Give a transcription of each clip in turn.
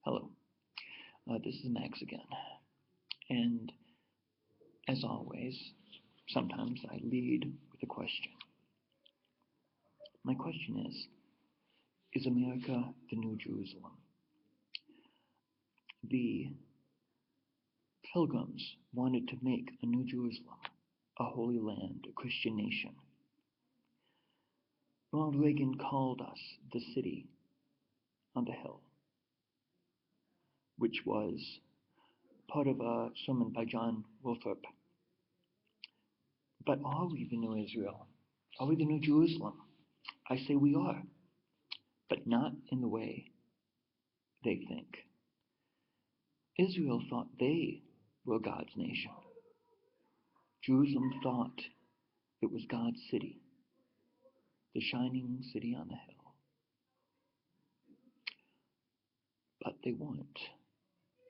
Hello, this is Max again. And as always, sometimes I lead with a question. My question is America the New Jerusalem? The Pilgrims wanted to make a New Jerusalem, a holy land, a Christian nation. Ronald Reagan called us the city on the hill, which was part of a sermon by John Wilthrop. But are we the New Israel? Are we the New Jerusalem? I say we are, but not in the way they think. Israel thought they were God's nation. Jerusalem thought it was God's city, the shining city on the hill. But they weren't.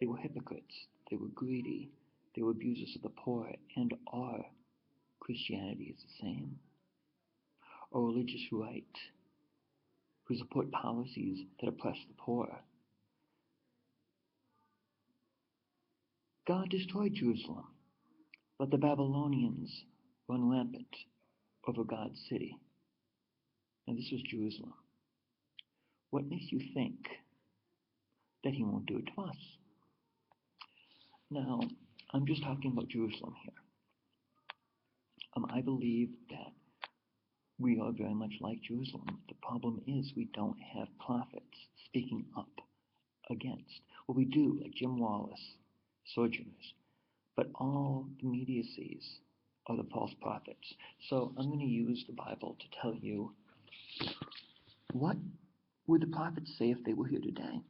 They were hypocrites. They were greedy. They were abusers of the poor. And our Christianity is the same. A religious right who support policies that oppress the poor. God destroyed Jerusalem, but the Babylonians run rampant over God's city. And this was Jerusalem. What makes you think that he won't do it to us? Now, I'm just talking about Jerusalem here. I believe that we are very much like Jerusalem. The problem is we don't have prophets speaking up against. Well, we do, like Jim Wallace, Sojourners, but all the media sees are the false prophets. So I'm going to use the Bible to tell you what would the prophets say if they were here today,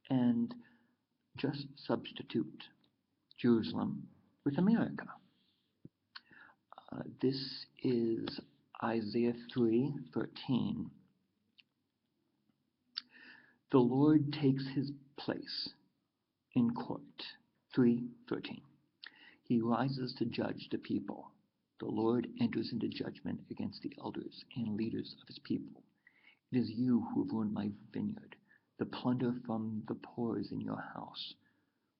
and just substitute Jerusalem with America. This is Isaiah 3:13. The Lord takes his place in court. 3:13. He rises to judge the people. The Lord enters into judgment against the elders and leaders of his people. It is you who have ruined my vineyard. The plunder from the poor is in your house.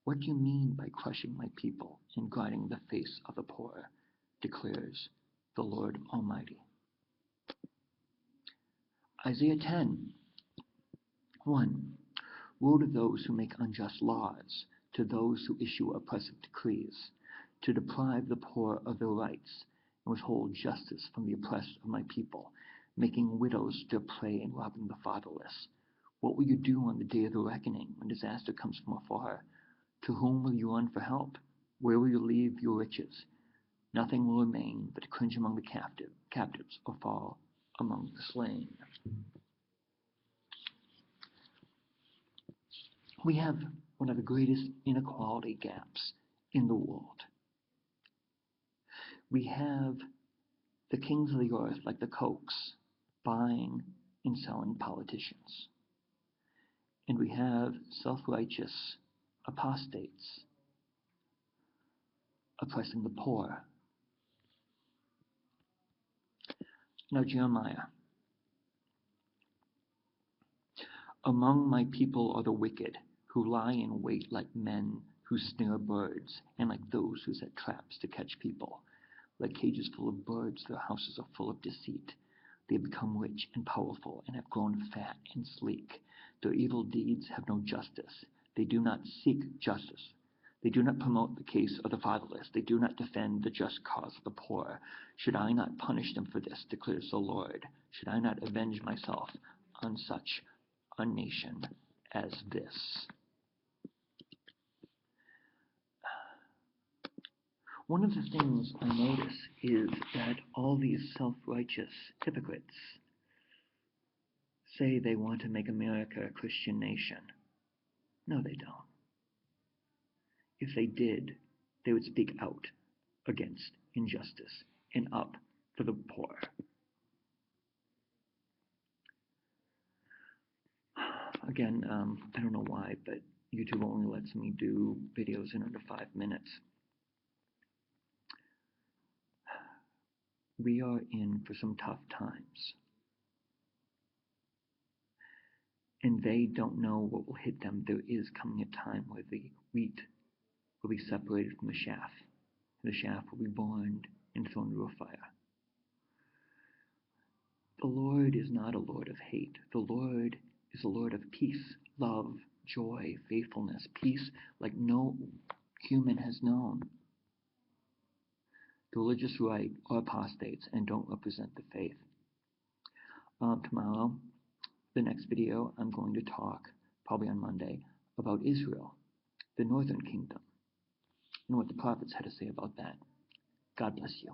What do you mean by crushing my people and guarding the face of the poor, declares the Lord Almighty. Isaiah 10:1. Woe to those who make unjust laws, to those who issue oppressive decrees, to deprive the poor of their rights and withhold justice from the oppressed of my people, making widows their prey and robbing the fatherless. What will you do on the day of the reckoning when disaster comes from afar? To whom will you run for help? Where will you leave your riches? Nothing will remain but to cringe among the captives or fall among the slain. We have one of the greatest inequality gaps in the world. We have the kings of the earth, like the Kochs, buying and selling politicians. And we have self-righteous apostates oppressing the poor. Now, Jeremiah. Among my people are the wicked, who lie in wait like men who snare birds, and like those who set traps to catch people. Like cages full of birds, their houses are full of deceit. They have become rich and powerful, and have grown fat and sleek. Their evil deeds have no justice. They do not seek justice. They do not promote the case of the fatherless. They do not defend the just cause of the poor. Should I not punish them for this, declares the Lord? Should I not avenge myself on such a nation as this? One of the things I notice is that all these self-righteous hypocrites say they want to make America a Christian nation. No, they don't. If they did, they would speak out against injustice and up for the poor. Again, I don't know why, but YouTube only lets me do videos in under 5 minutes. We are in for some tough times. and they don't know what will hit them. There is coming a time where the wheat will be separated from the chaff. The chaff will be burned and thrown into a fire. The Lord is not a Lord of hate. The Lord is a Lord of peace, love, joy, faithfulness, peace like no human has known. The religious right are apostates and don't represent the faith. Tomorrow, the next video, I'm going to talk, probably on Monday, about Israel, the northern kingdom, and what the prophets had to say about that. God bless you.